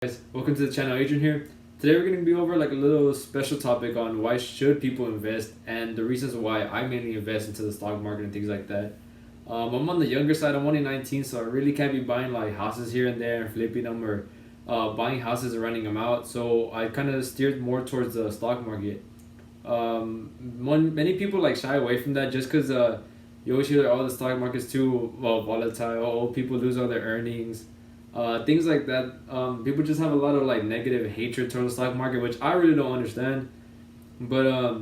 Guys, welcome to the channel. Adrian here. Today we're going to be over like a little special topic on why should people invest and the reasons why I mainly invest into the stock market and things like that. I'm on the younger side. I'm only 19, so I really can't be buying like houses here and there and flipping them or buying houses and renting them out. So I kind of steered more towards the stock market. Many people like shy away from that just because you always hear like, oh, the stock market's too volatile. Oh, people lose all their earnings, things like that. People just have a lot of like negative hatred towards the stock market, which I really don't understand. But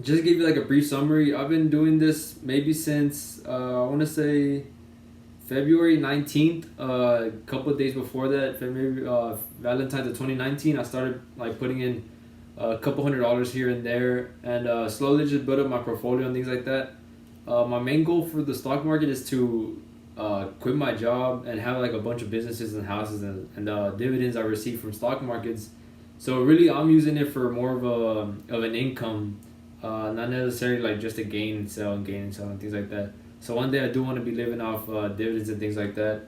just to give you like a brief summary, I've been doing this maybe since I want to say February 19th. A couple of days before that, February Valentine's of 2019, I started like putting in a couple $100s here and there, and slowly just build up my portfolio and things like that. My main goal for the stock market is to quit my job and have like a bunch of businesses and houses and dividends I receive from stock markets. So really, I'm using it for more of an income, not necessarily like just a gain and sell and things like that. So one day I do want to be living off dividends and things like that.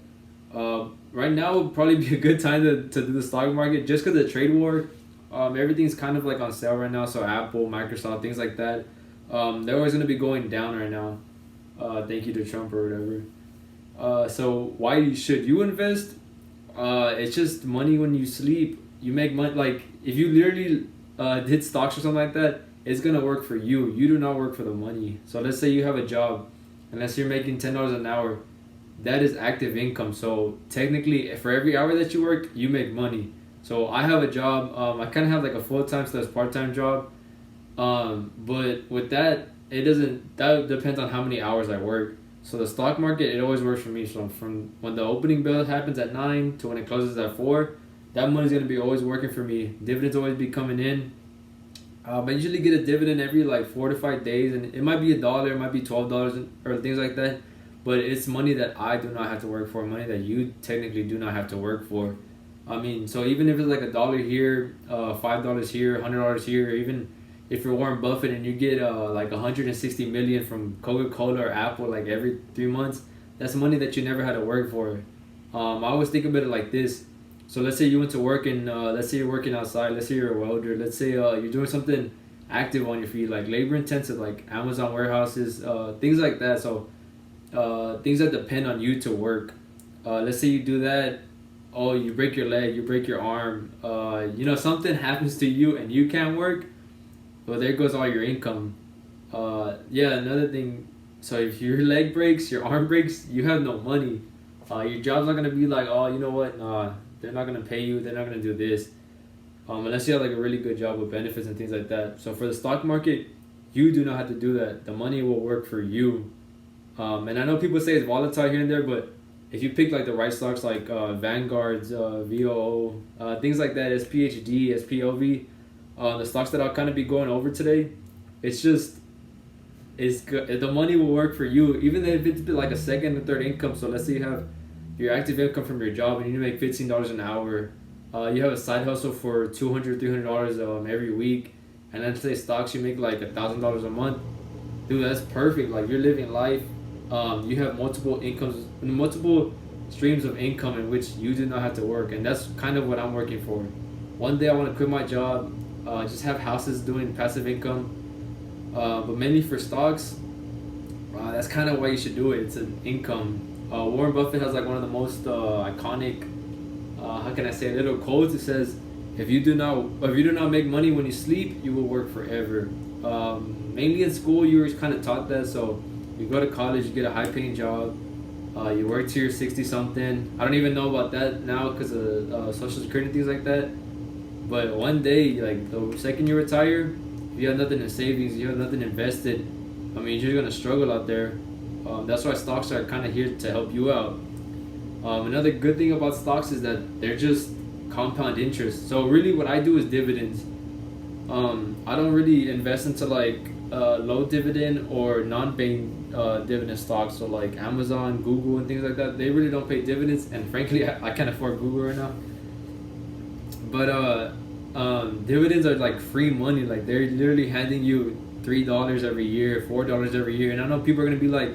Right now would probably be a good time to do the stock market just because of the trade war. Everything's kind of like on sale right now. So Apple, Microsoft, things like that. They're always gonna be going down right now. Thank you to Trump or whatever. So why should you invest? It's just money when you sleep. You make money. Like if you literally did stocks or something like that, it's gonna work for you. You do not work for the money. So let's say you have a job, unless you're making $10 an hour, that is active income. So technically, for every hour that you work, you make money. So I have a job. I kind of have like a full-time slash part-time job. But with that, it doesn't. That depends on how many hours I work. So the stock market, it always works for me. So from when the opening bell happens at 9 to when it closes at 4, that money's gonna be always working for me. Dividends always be coming in. I usually get a dividend every like 4 to 5 days, and it might be $1, it might be $12 or things like that. But it's money that I do not have to work for, money that you technically do not have to work for. I mean, so even if it's like $1 here, $5 here, $100 here, or even if you're Warren Buffett and you get like 160 million from Coca-Cola or Apple like every 3 months, that's money that you never had to work for. I always think about it like this. So let's say you went to work and let's say you're working outside. Let's say you're a welder. Let's say you're doing something active on your feet, like labor intensive, like Amazon warehouses, things like that. So things that depend on you to work. Let's say you do that. Oh, you break your leg, you break your arm. Something happens to you and you can't work. Well, there goes all your income. Another thing. So if your leg breaks, your arm breaks, you have no money. Your job's not gonna be like, oh, you know what? Nah, they're not gonna pay you. They're not gonna do this. Unless you have like a really good job with benefits and things like that. So for the stock market, you do not have to do that. The money will work for you. And I know people say it's volatile here and there, but if you pick like the right stocks like Vanguard's, VOO, things like that, SPHD, SPOV. The stocks that I'll kind of be going over today, it's good. The money will work for you, even if it's like a second or third income. So let's say you have your active income from your job and you make $15 an hour. You have a side hustle for $200, $300 every week, and then say stocks you make like $1,000 a month. Dude, that's perfect. Like you're living life. You have multiple incomes, multiple streams of income in which you do not have to work, and that's kind of what I'm working for. One day I want to quit my job. Just have houses doing passive income, but mainly for stocks. That's kind of why you should do it. It's an income. Warren Buffett has like one of the most iconic, how can I say, little quotes. It says, "If you do not make money when you sleep, you will work forever." Mainly in school, you were kind of taught that. So you go to college, you get a high-paying job, you work till you're 60 something. I don't even know about that now because of Social Security and things like that. But one day, like the second you retire, if you have nothing in savings, you have nothing invested, I mean, you're gonna struggle out there. That's why stocks are kind of here to help you out. Another good thing about stocks is that they're just compound interest. So really, what I do is dividends. I don't really invest into like low dividend or non-paying dividend stocks. So like Amazon, Google, and things like that. They really don't pay dividends, and frankly, I can't afford Google right now. But dividends are like free money. Like they're literally handing you $3 every year, $4 every year. And I know people are gonna be like,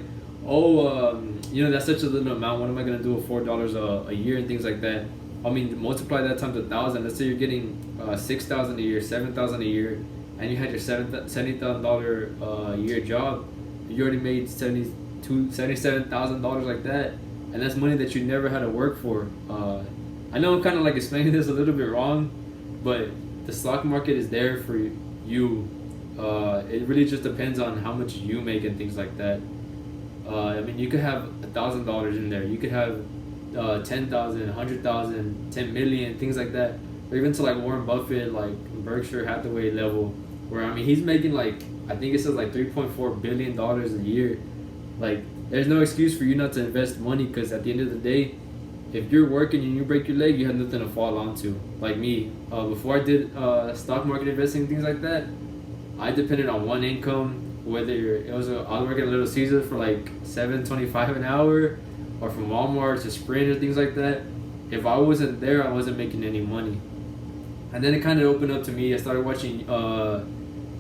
oh, that's such a little amount. What am I gonna do with $4 a year and things like that? I mean, multiply that times 1,000. Let's say you're getting 6,000 a year, 7,000 a year, and you had your $70,000 a year job. You already made $77,000 like that, and that's money that you never had to work for. I know I'm kind of like explaining this a little bit wrong, but the stock market is there for you. It really just depends on how much you make and things like that. I mean, you could have $1,000 in there. You could have 10,000, 100,000, 10 million, things like that. Or even to like Warren Buffett, like Berkshire Hathaway level, where I mean he's making like, I think it says like $3.4 billion a year. Like, there's no excuse for you not to invest money, because at the end of the day, if you're working and you break your leg, you have nothing to fall onto. Like me, before I did stock market investing, things like that, I depended on one income. Whether I was working at Little Caesars for like $7.25 an hour, or from Walmart to Sprint or things like that. If I wasn't there, I wasn't making any money. And then it kind of opened up to me. I started watching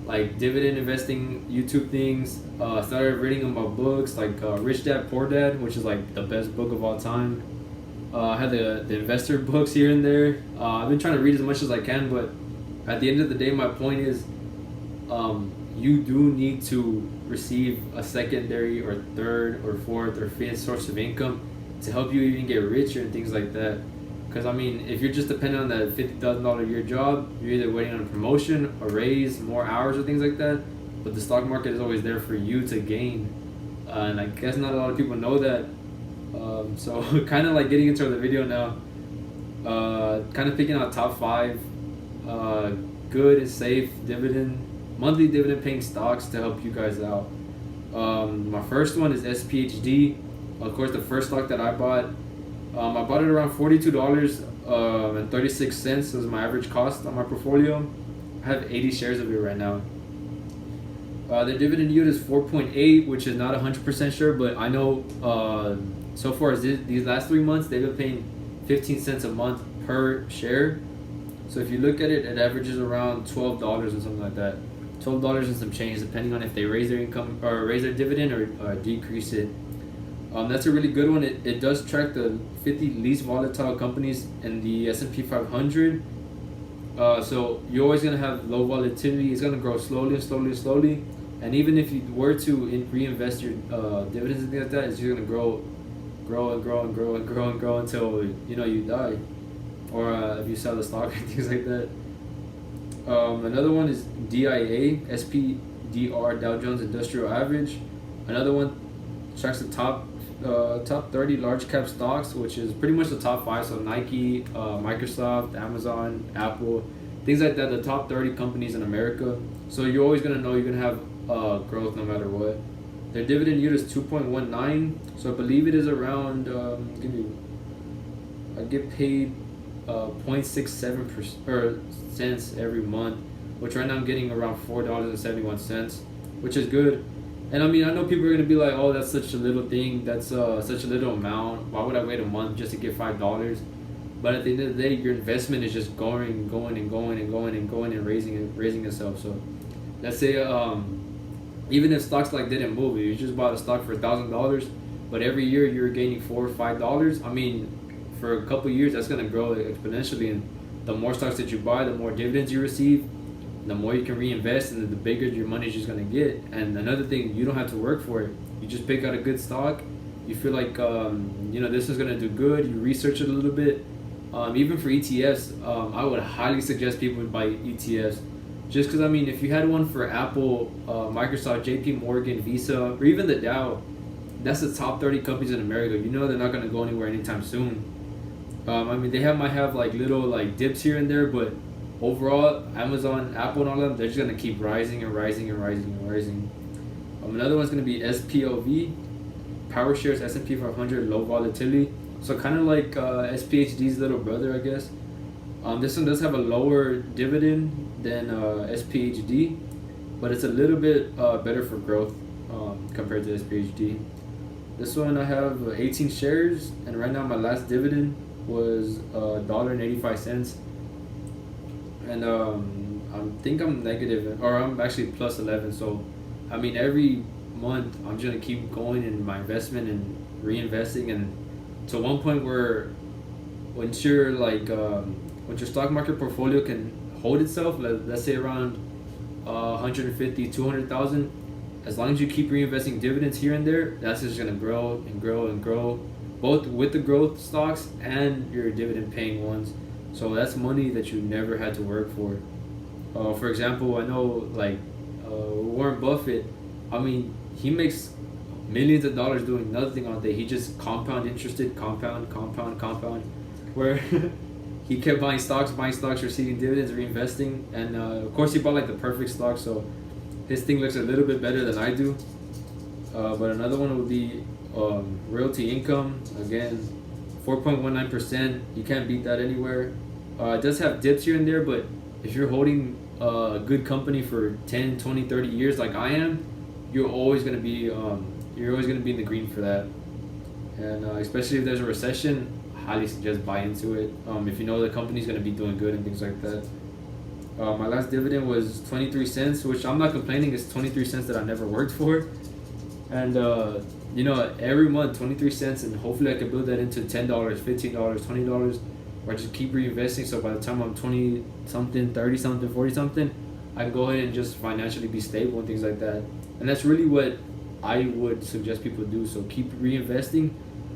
like dividend investing YouTube things. I started reading about books like Rich Dad Poor Dad, which is like the best book of all time. I had the investor books here and there. I've been trying to read as much as I can, but at the end of the day, my point is, you do need to receive a secondary or third or fourth or fifth source of income to help you even get richer and things like that. Because I mean, if you're just dependent on that $50,000 a year job, you're either waiting on a promotion, a raise, more hours, or things like that. But the stock market is always there for you to gain, and I guess not a lot of people know that. So kind of like getting into the video now. Kind of picking out top 5 good and safe monthly dividend paying stocks to help you guys out. My first one is SPHD. Of course, the first stock that I bought it around $42.36 was my average cost on my portfolio. I have 80 shares of it right now. The dividend yield is 4.8, which is not 100% sure, but I know so far as these last 3 months, they've been paying 15 cents a month per share. So if you look at it, it averages around $12 or something like that. $12 and some change, depending on if they raise their income or raise their dividend or decrease it. That's a really good one. It does track the 50 least volatile companies in the S&P 500. So you're always going to have low volatility. It's going to grow slowly. And even if you were to reinvest your dividends and things like that, it's just going to grow until you die, or if you sell the stock and things like that. Another one is DIA, SPDR, Dow Jones Industrial Average. Another one tracks the top 30 large cap stocks, which is pretty much the top 5. So Nike, Microsoft, Amazon, Apple, things like that. The top 30 companies in America. So you're always gonna know you're gonna have growth no matter what. Their dividend yield is 2.19. So I believe it is around. I get paid 0.67% cents every month, which right now I'm getting around $4.71, which is good. And I mean, I know people are gonna be like, "Oh, that's such a little thing. That's such a little amount. Why would I wait a month just to get $5?" But at the end of the day, your investment is just going and raising itself. So let's say even if stocks like didn't move, you just bought a stock for $1,000, but every year you're gaining $4 or $5. I mean, for a couple years, that's gonna grow exponentially. And the more stocks that you buy, the more dividends you receive, the more you can reinvest, and the bigger your money's just gonna get. And another thing, you don't have to work for it. You just pick out a good stock. You feel like this is gonna do good. You research it a little bit. Even for ETFs, I would highly suggest people buy ETFs. Just because, I mean, if you had one for Apple, Microsoft, JP Morgan, Visa, or even the Dow, that's the top 30 companies in America. You know they're not going to go anywhere anytime soon. I mean, they might have like little like dips here and there, but overall, Amazon, Apple, and all of them, they're just going to keep rising. Another one's going to be SPOV, Power Shares S&P 500, low volatility. So kind of like SPHD's little brother, I guess. This one does have a lower dividend than SPHD, but it's a little bit better for growth compared to SPHD. This one I have 18 shares, and right now my last dividend was $1.85, and I think I'm negative, or I'm actually plus 11. So I mean, every month I'm just gonna keep going in my investment and reinvesting, and to one point where once your stock market portfolio can hold itself, let's say around 150, 200,000, as long as you keep reinvesting dividends here and there, that's just gonna grow and grow and grow, both with the growth stocks and your dividend paying ones. So that's money that you never had to work for. For example, I know Warren Buffett. I mean, he makes millions of dollars doing nothing all day. He just compound interested, compound, where he kept buying stocks, receiving dividends, reinvesting, and of course he bought like the perfect stock. So his thing looks a little bit better than I do. But another one would be Realty Income. Again, 4.19%. You can't beat that anywhere. It does have dips here and there, but if you're holding a good company for 10, 20, 30 years like I am, you're always going to be in the green for that. And especially if there's a recession, I highly suggest buy into it. If you know the company's going to be doing good and things like that. My last dividend was 23 cents, which I'm not complaining. It's 23 cents that I never worked for. And, every month, 23 cents, and hopefully I can build that into $10, $15, $20, or just keep reinvesting. So by the time I'm 20-something, 30-something, 40-something, I can go ahead and just financially be stable and things like that. And that's really what I would suggest people do. So keep reinvesting.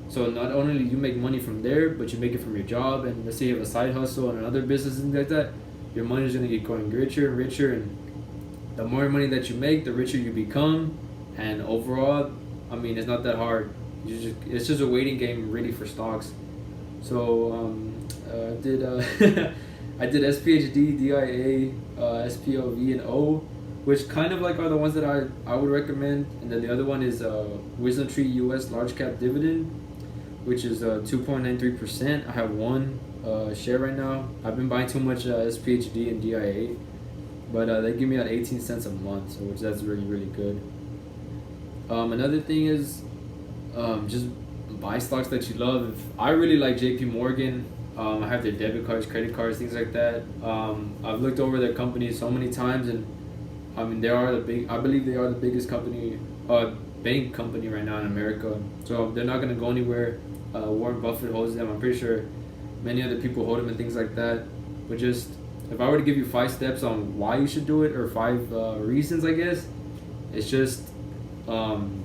So not only you make money from there, but you make it from your job. And let's say you have a side hustle and another business and things like that, your money is going to get going richer and richer. And the more money that you make, the richer you become. And overall, I mean, it's not that hard. It's just a waiting game really for stocks. So I did I did SPHD, DIA, SPOV, and O, which kind of like are the ones that I would recommend. And then the other one is Wisdom Tree US Large Cap Dividend, which is 2.93%. I have one share right now. I've been buying too much SPHD and DIA, but they give me at 18 cents a month, so that's really, really good. Another thing is just buy stocks that you love. I really like JP Morgan. I have their debit cards, credit cards, things like that. I've looked over their company so many times, and I mean I believe they are the biggest bank company right now in America. So they're not gonna go anywhere. Warren Buffett holds them. I'm pretty sure many other people hold them and things like that. But just if I were to give you 5 steps on why you should do it, or 5 reasons, I guess, it's just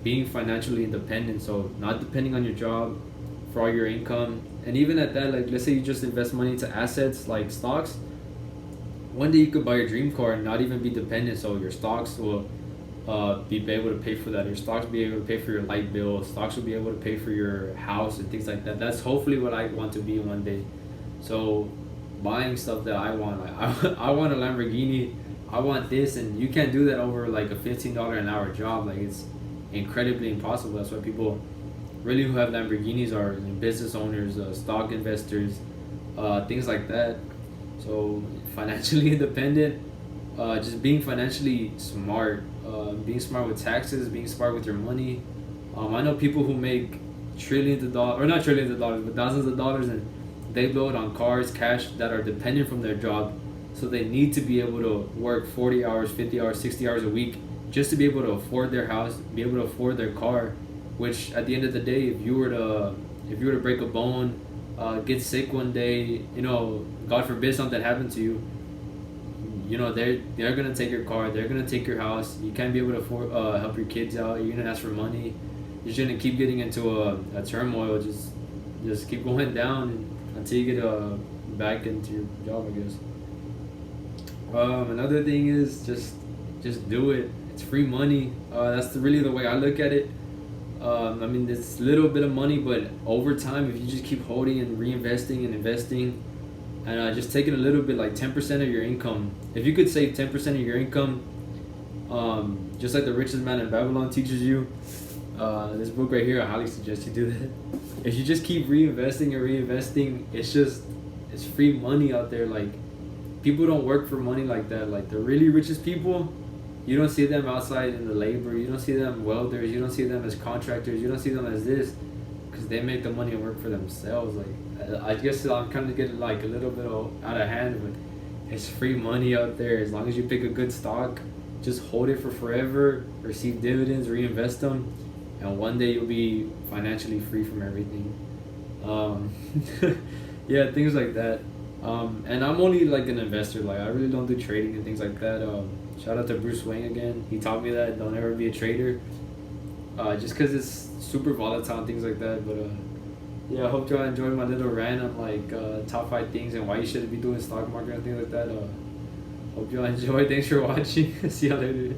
being financially independent. So not depending on your job for all your income. And even at that, like let's say you just invest money into assets like stocks, one day you could buy your dream car and not even be dependent. So your stocks will be able to pay for that. Your stocks will be able to pay for your light bill. Stocks will be able to pay for your house and things like that. That's hopefully what I want to be one day. So buying stuff that I want, like I want a Lamborghini, I want this, and you can't do that over like a $15 an hour job. Like it's incredibly impossible. That's why people really who have Lamborghinis are business owners, stock investors, things like that. So financially independent, just being financially smart, being smart with taxes, being smart with your money. I know people who make trillions of dollars, or not trillions of dollars, but thousands of dollars, and they blow it on cars, cash, that are dependent from their job. So they need to be able to work 40 hours, 50 hours, 60 hours a week just to be able to afford their house, be able to afford their car. Which at the end of the day, if you were to break a bone, get sick one day, God forbid something happened to you, they're gonna take your car, they're gonna take your house. You can't be able to afford, help your kids out. You're gonna ask for money. You're just gonna keep getting into a turmoil. Just keep going down until you get back into your job, I guess. Another thing is just do it. It's free money. That's really the way I look at it. I mean, it's a little bit of money, but over time, if you just keep holding and reinvesting and investing, and just taking a little bit, like 10% of your income. If you could save 10% of your income, just like The Richest Man in Babylon teaches you, this book right here, I highly suggest you do that. If you just keep reinvesting and reinvesting, it's free money out there. Like, people don't work for money like that. Like, the really richest people, you don't see them outside in the labor. You don't see them welders. You don't see them as contractors. You don't see them as this, because they make the money and work for themselves. Like, I guess I'm kind of getting like a little bit out of hand, but it's free money out there. As long as you pick a good stock, just hold it for forever, receive dividends, reinvest them, and one day you'll be financially free from everything. Yeah, things like that. And I'm only like an investor. Like I really don't do trading and things like that. Shout out to Bruce Wayne again. He taught me that don't ever be a trader. Just because it's super volatile and things like that. But yeah, I hope y'all enjoyed my little rant on like top 5 things and why you shouldn't be doing stock market and things like that. Hope y'all enjoy. Thanks for watching. See y'all later.